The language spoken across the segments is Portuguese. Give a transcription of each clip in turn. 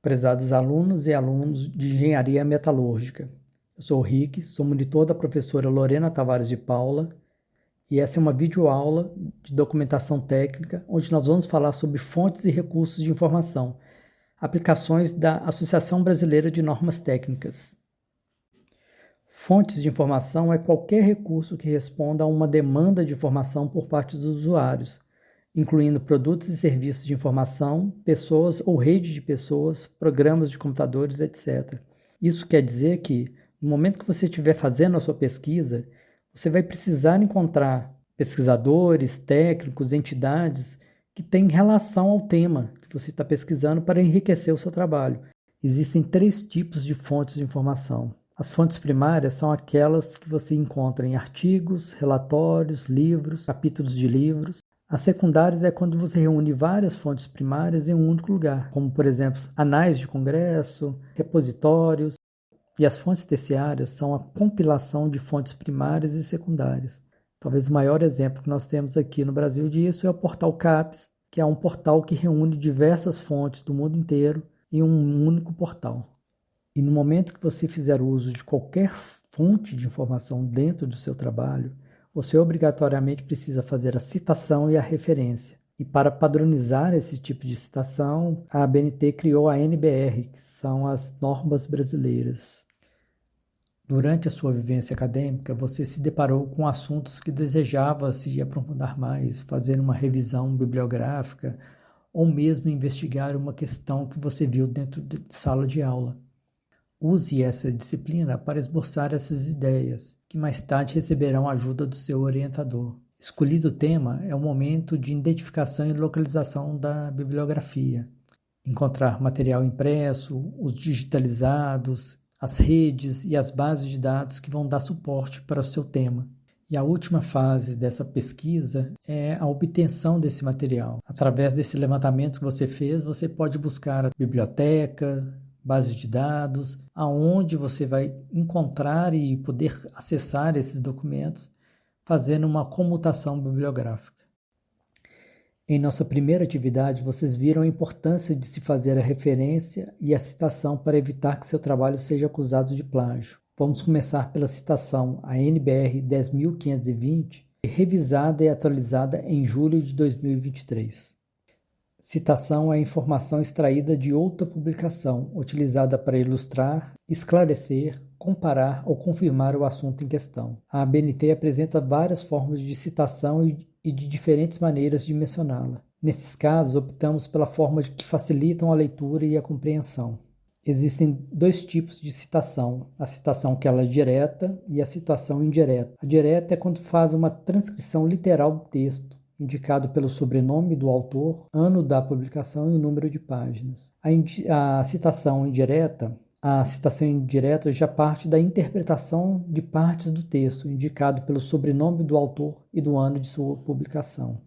Prezados alunos e alunos de Engenharia Metalúrgica. Eu sou o Rick, sou monitor da professora Lorena Tavares de Paula e essa é uma videoaula de documentação técnica onde nós vamos falar sobre fontes e recursos de informação, aplicações da Associação Brasileira de Normas Técnicas. Fontes de informação é qualquer recurso que responda a uma demanda de informação por parte dos usuários, incluindo produtos e serviços de informação, pessoas ou rede de pessoas, programas de computadores, etc. Isso quer dizer que, no momento que você estiver fazendo a sua pesquisa, você vai precisar encontrar pesquisadores, técnicos, entidades que têm relação ao tema que você está pesquisando para enriquecer o seu trabalho. Existem 3 tipos de fontes de informação. As fontes primárias são aquelas que você encontra em artigos, relatórios, livros, capítulos de livros. As secundárias é quando você reúne várias fontes primárias em um único lugar, como, por exemplo, anais de congresso, repositórios. E as fontes terciárias são a compilação de fontes primárias e secundárias. Talvez o maior exemplo que nós temos aqui no Brasil disso é o portal CAPES, que é um portal que reúne diversas fontes do mundo inteiro em um único portal. E no momento que você fizer uso de qualquer fonte de informação dentro do seu trabalho, você obrigatoriamente precisa fazer a citação e a referência. E para padronizar esse tipo de citação, a ABNT criou a NBR, que são as normas brasileiras. Durante a sua vivência acadêmica, você se deparou com assuntos que desejava se aprofundar mais, fazer uma revisão bibliográfica ou mesmo investigar uma questão que você viu dentro de sala de aula. Use essa disciplina para esboçar essas ideias, que mais tarde receberão a ajuda do seu orientador. Escolhido o tema, é o momento de identificação e localização da bibliografia. Encontrar material impresso, os digitalizados, as redes e as bases de dados que vão dar suporte para o seu tema. E a última fase dessa pesquisa é a obtenção desse material. Através desse levantamento que você fez, você pode buscar a biblioteca, base de dados, aonde você vai encontrar e poder acessar esses documentos, fazendo uma comutação bibliográfica. Em nossa primeira atividade, vocês viram a importância de se fazer a referência e a citação para evitar que seu trabalho seja acusado de plágio. Vamos começar pela citação, a NBR 10.520, revisada e atualizada em julho de 2023. Citação é a informação extraída de outra publicação, utilizada para ilustrar, esclarecer, comparar ou confirmar o assunto em questão. A ABNT apresenta várias formas de citação e de diferentes maneiras de mencioná-la. Nesses casos, optamos pela forma que facilitam a leitura e a compreensão. Existem 2 tipos de citação, a citação que ela é direta e a citação indireta. A direta é quando faz uma transcrição literal do texto, indicado pelo sobrenome do autor, ano da publicação e o número de páginas. A citação indireta já parte da interpretação de partes do texto, indicado pelo sobrenome do autor e do ano de sua publicação.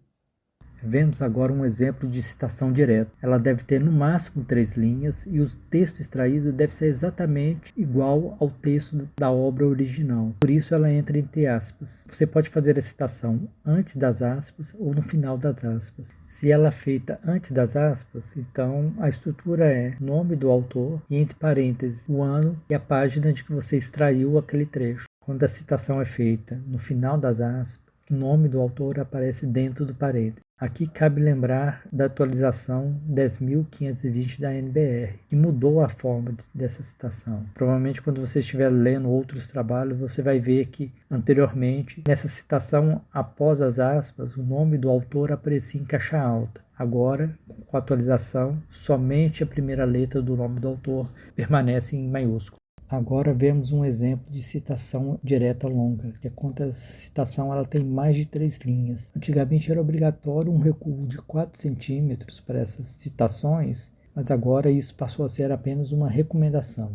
Vemos agora um exemplo de citação direta. Ela deve ter no máximo 3 linhas e o texto extraído deve ser exatamente igual ao texto da obra original. Por isso ela entra entre aspas. Você pode fazer a citação antes das aspas ou no final das aspas. Se ela é feita antes das aspas, então a estrutura é nome do autor e entre parênteses o ano e a página de que você extraiu aquele trecho. Quando a citação é feita no final das aspas, o nome do autor aparece dentro do parênteses. Aqui cabe lembrar da atualização 10.520 da NBR, que mudou a forma dessa citação. Provavelmente quando você estiver lendo outros trabalhos, você vai ver que anteriormente, nessa citação após as aspas, o nome do autor aparecia em caixa alta. Agora, com a atualização, somente a primeira letra do nome do autor permanece em maiúsculo. Agora vemos um exemplo de citação direta longa, que é quando essa citação ela tem mais de 3 linhas. Antigamente era obrigatório um recuo de 4 centímetros para essas citações, mas agora isso passou a ser apenas uma recomendação.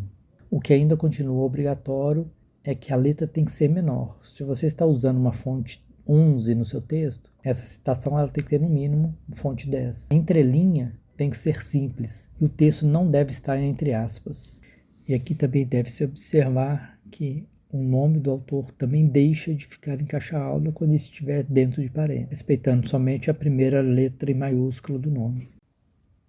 O que ainda continua obrigatório é que a letra tem que ser menor. Se você está usando uma fonte 11 no seu texto, essa citação ela tem que ter no mínimo fonte 10. A entrelinha tem que ser simples e o texto não deve estar entre aspas. E aqui também deve-se observar que o nome do autor também deixa de ficar em caixa alta quando estiver dentro de parênteses, respeitando somente a primeira letra em maiúsculo do nome.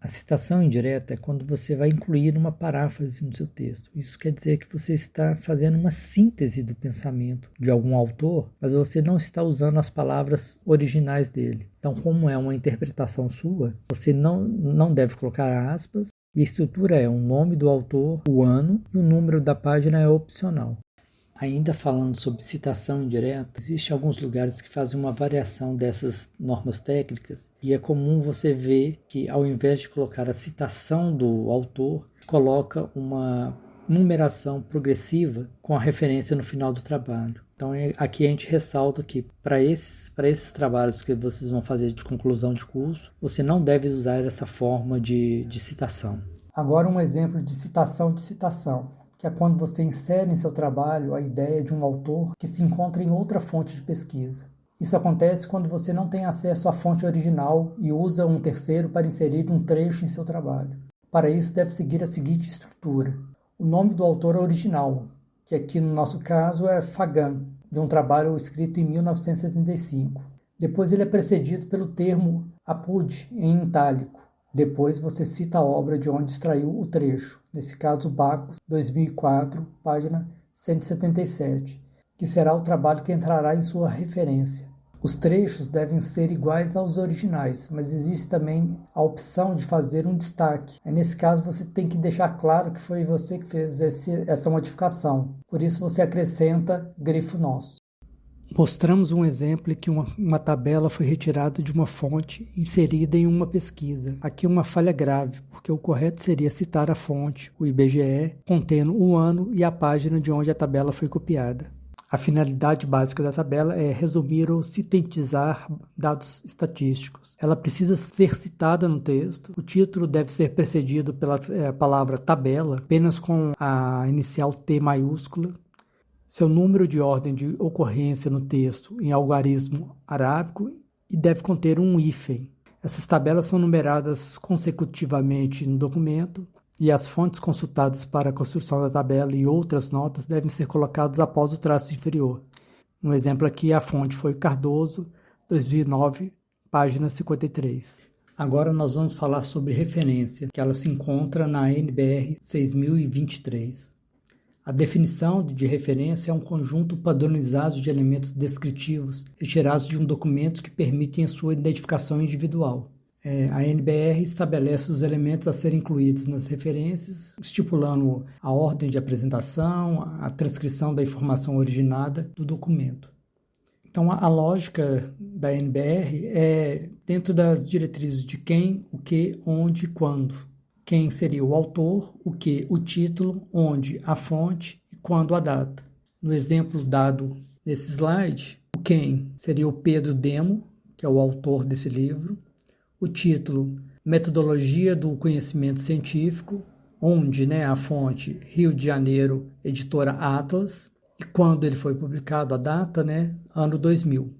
A citação indireta é quando você vai incluir uma paráfrase no seu texto. Isso quer dizer que você está fazendo uma síntese do pensamento de algum autor, mas você não está usando as palavras originais dele. Então, como é uma interpretação sua, você não deve colocar aspas, e a estrutura é o nome do autor, o ano, e o número da página é opcional. Ainda falando sobre citação indireta, existem alguns lugares que fazem uma variação dessas normas técnicas e é comum você ver que, ao invés de colocar a citação do autor, coloca uma numeração progressiva com a referência no final do trabalho. Então, aqui a gente ressalta que para esses trabalhos que vocês vão fazer de conclusão de curso, você não deve usar essa forma de citação. Agora um exemplo de citação, que é quando você insere em seu trabalho a ideia de um autor que se encontra em outra fonte de pesquisa. Isso acontece quando você não tem acesso à fonte original e usa um terceiro para inserir um trecho em seu trabalho. Para isso, deve seguir a seguinte estrutura. O nome do autor original, que aqui no nosso caso é Fagan, de um trabalho escrito em 1975. Depois ele é precedido pelo termo apud, em itálico. Depois você cita a obra de onde extraiu o trecho, nesse caso Bacos, 2004, página 177, que será o trabalho que entrará em sua referência. Os trechos devem ser iguais aos originais, mas existe também a opção de fazer um destaque. Nesse caso você tem que deixar claro que foi você que fez essa modificação, por isso você acrescenta grifo nosso. Mostramos um exemplo em que uma tabela foi retirada de uma fonte inserida em uma pesquisa. Aqui uma falha grave, porque o correto seria citar a fonte, o IBGE, contendo o ano e a página de onde a tabela foi copiada. A finalidade básica da tabela é resumir ou sintetizar dados estatísticos. Ela precisa ser citada no texto. O título deve ser precedido pela palavra tabela, apenas com a inicial T maiúscula. Seu número de ordem de ocorrência no texto em algarismo arábico e deve conter um hífen. Essas tabelas são numeradas consecutivamente no documento e as fontes consultadas para a construção da tabela e outras notas devem ser colocadas após o traço inferior. No exemplo aqui, a fonte foi Cardoso, 2009, página 53. Agora nós vamos falar sobre referência, que ela se encontra na NBR 6023. A definição de referência é um conjunto padronizado de elementos descritivos retirados de um documento que permitem a sua identificação individual. A NBR estabelece os elementos a serem incluídos nas referências, estipulando a ordem de apresentação, a transcrição da informação originada do documento. Então, a lógica da NBR é dentro das diretrizes de quem, o que, onde e quando. Quem seria o autor, o que, o título, onde, a fonte e quando a data. No exemplo dado nesse slide, o quem seria o Pedro Demo, que é o autor desse livro. O título, Metodologia do Conhecimento Científico, onde, a fonte, Rio de Janeiro, editora Atlas. E quando ele foi publicado, a data, ano 2000.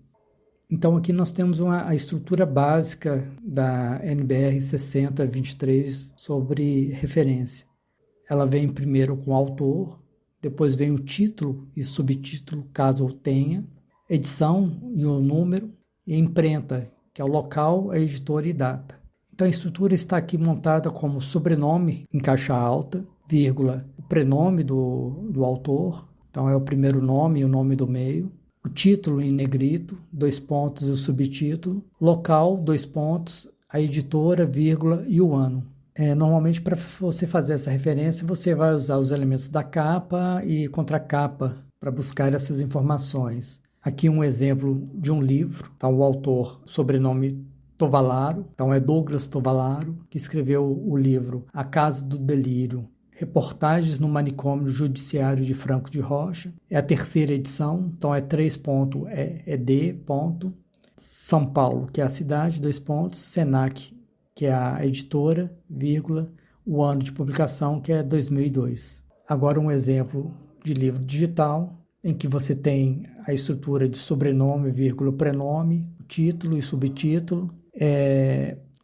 Então, aqui nós temos a estrutura básica da NBR 6023 sobre referência. Ela vem primeiro com o autor, depois vem o título e subtítulo, caso o tenha, edição e o número, e imprenta, que é o local, a editora e data. Então, a estrutura está aqui montada como sobrenome em caixa alta, vírgula, o prenome do autor, então é o primeiro nome e o nome do meio, o título em negrito, 2 pontos e o subtítulo, local, 2 pontos, a editora, vírgula e o ano. Normalmente, para você fazer essa referência, você vai usar os elementos da capa e contracapa para buscar essas informações. Aqui um exemplo de um livro, o autor, sobrenome Tovalaro, então é Douglas Tovalaro, que escreveu o livro A Casa do Delírio, Reportagens no Manicômio Judiciário de Franco de Rocha. É a terceira edição, então é 3 pontos, D, ponto. São Paulo, que é a cidade, 2 pontos. Senac, que é a editora, vírgula, o ano de publicação, que é 2002. Agora um exemplo de livro digital, em que você tem a estrutura de sobrenome, vírgula, prenome, o título e subtítulo,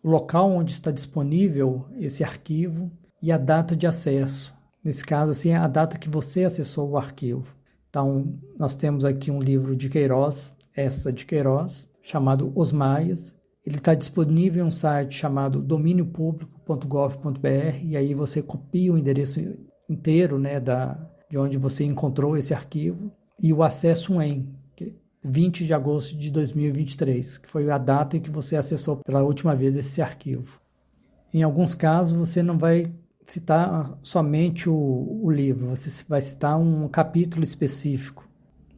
o local onde está disponível esse arquivo, e a data de acesso. Nesse caso, assim, é a data que você acessou o arquivo. Então, nós temos aqui um livro de Queiroz, chamado Os Maias. Ele está disponível em um site chamado domíniopublico.br. e aí você copia o endereço inteiro, né, de onde você encontrou esse arquivo, e o acesso em 20 de agosto de 2023, que foi a data em que você acessou pela última vez esse arquivo. Em alguns casos, você não vai citar somente o livro, você vai citar um capítulo específico.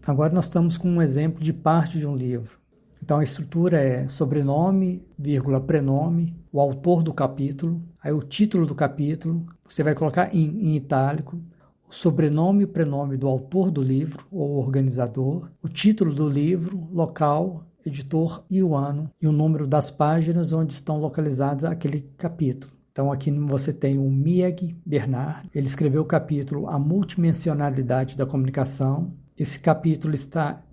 Agora nós estamos com um exemplo de parte de um livro. Então a estrutura é sobrenome, vírgula, prenome, o autor do capítulo, aí o título do capítulo, você vai colocar em itálico, o sobrenome e prenome do autor do livro ou organizador, o título do livro, local, editor e o ano, e o número das páginas onde estão localizados aquele capítulo. Então aqui você tem o Mieg Bernard, ele escreveu o capítulo A Multidimensionalidade da Comunicação. Esse capítulo está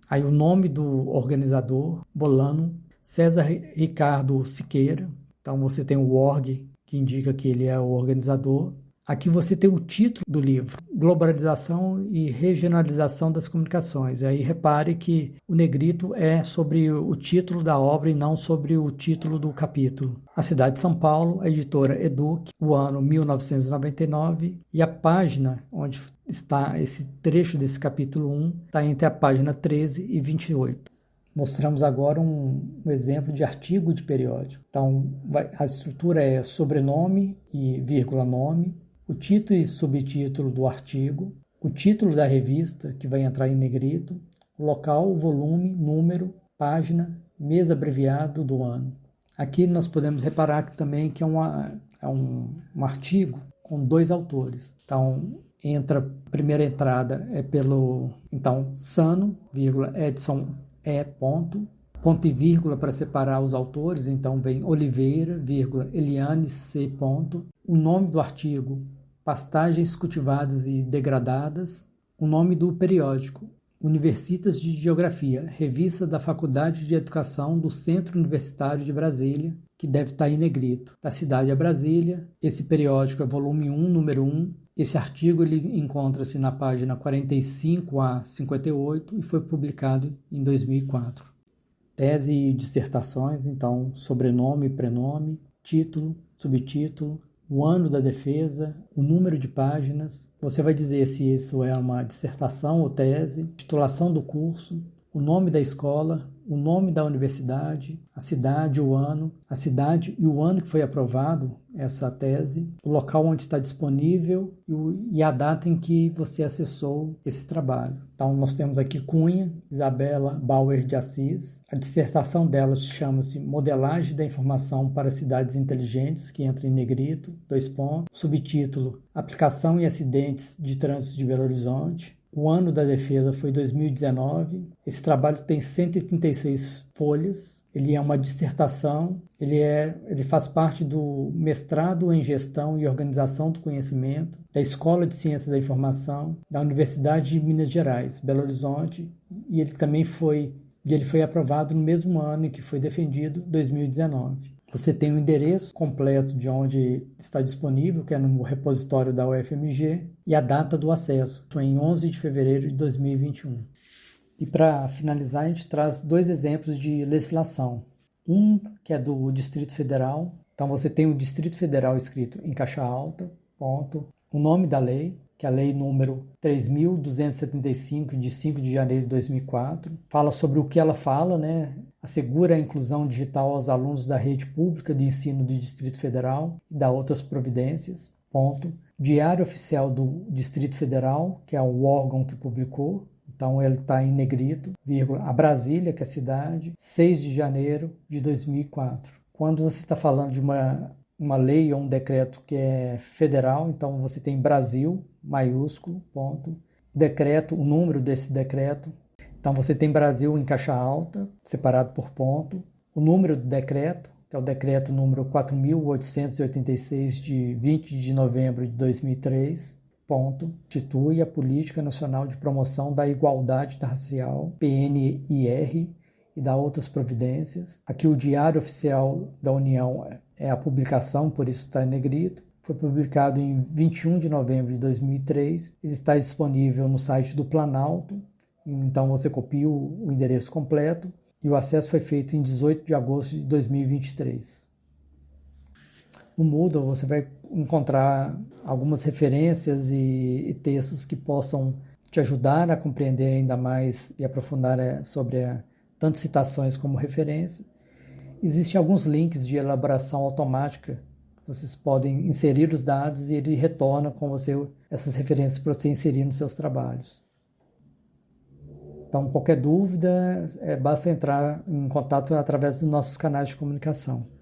aí o nome do organizador, Bolano, César Ricardo Siqueira. Então você tem o org, que indica que ele é o organizador. Aqui você tem o título do livro, Globalização e Regionalização das Comunicações. E aí repare que o negrito é sobre o título da obra e não sobre o título do capítulo. A cidade de São Paulo, a editora Educ, o ano 1999, e a página onde está esse trecho desse capítulo 1 está entre a página 13 e 28. Mostramos agora um exemplo de artigo de periódico. Então, a estrutura é sobrenome e vírgula nome, o título e subtítulo do artigo, o título da revista, que vai entrar em negrito, o local, volume, número, página, mês abreviado do ano. Aqui nós podemos reparar que também que é um artigo com dois autores. Então, a primeira entrada é então, Sano, vírgula, Edson E. Ponto e vírgula para separar os autores, então vem Oliveira, vírgula, Eliane C. Ponto, o nome do artigo, Pastagens cultivadas e degradadas, o nome do periódico, Universitas de Geografia, revista da Faculdade de Educação do Centro Universitário de Brasília, que deve estar em negrito. Da cidade é Brasília, esse periódico é volume 1, número 1, esse artigo ele encontra-se na página 45 a 58 e foi publicado em 2004. Tese e dissertações, então, sobrenome, prenome, título, subtítulo, o ano da defesa, o número de páginas. Você vai dizer se isso é uma dissertação ou tese, titulação do curso, o nome da escola, o nome da universidade, a cidade e o ano que foi aprovado essa tese, o local onde está disponível e a data em que você acessou esse trabalho. Então, nós temos aqui Cunha, Isabela Bauer de Assis. A dissertação dela chama-se Modelagem da Informação para Cidades Inteligentes, que entra em negrito, 2 pontos. Subtítulo, Aplicação e Acidentes de Trânsito de Belo Horizonte. O ano da defesa foi 2019. Esse trabalho tem 136 folhas. Ele é uma dissertação. Ele faz parte do mestrado em Gestão e Organização do Conhecimento da Escola de Ciências da Informação da Universidade de Minas Gerais, Belo Horizonte. E ele foi aprovado no mesmo ano em que foi defendido, 2019. Você tem o endereço completo de onde está disponível, que é no repositório da UFMG, e a data do acesso, em 11 de fevereiro de 2021. E para finalizar, a gente traz 2 exemplos de legislação. Um que é do Distrito Federal. Então você tem o Distrito Federal escrito em caixa alta, ponto. O nome da lei, que é a lei número 3.275, de 5 de janeiro de 2004. Fala sobre o que ela fala, né? Assegura a inclusão digital aos alunos da rede pública de ensino do Distrito Federal e dá outras providências. Ponto. Diário Oficial do Distrito Federal, que é o órgão que publicou. Então ele está em negrito, vírgula, a Brasília, que é a cidade, 6 de janeiro de 2004. Quando você está falando de uma lei ou um decreto que é federal, então você tem Brasil, maiúsculo, ponto. Decreto, o número desse decreto. Então você tem Brasil em caixa alta, separado por ponto. O número do decreto, que é o decreto número 4.886 de 20 de novembro de 2003, ponto. Institui a Política Nacional de Promoção da Igualdade Racial, PNIR, e dá outras providências. Aqui o Diário Oficial da União é a publicação, por isso está em negrito. Foi publicado em 21 de novembro de 2003. Ele está disponível no site do Planalto. Então você copia o endereço completo. E o acesso foi feito em 18 de agosto de 2023. No Moodle você vai encontrar algumas referências e textos que possam te ajudar a compreender ainda mais e aprofundar sobre tanto citações como referência. Existem alguns links de elaboração automática. Vocês podem inserir os dados e ele retorna com você essas referências para você inserir nos seus trabalhos. Então, qualquer dúvida, basta entrar em contato através dos nossos canais de comunicação.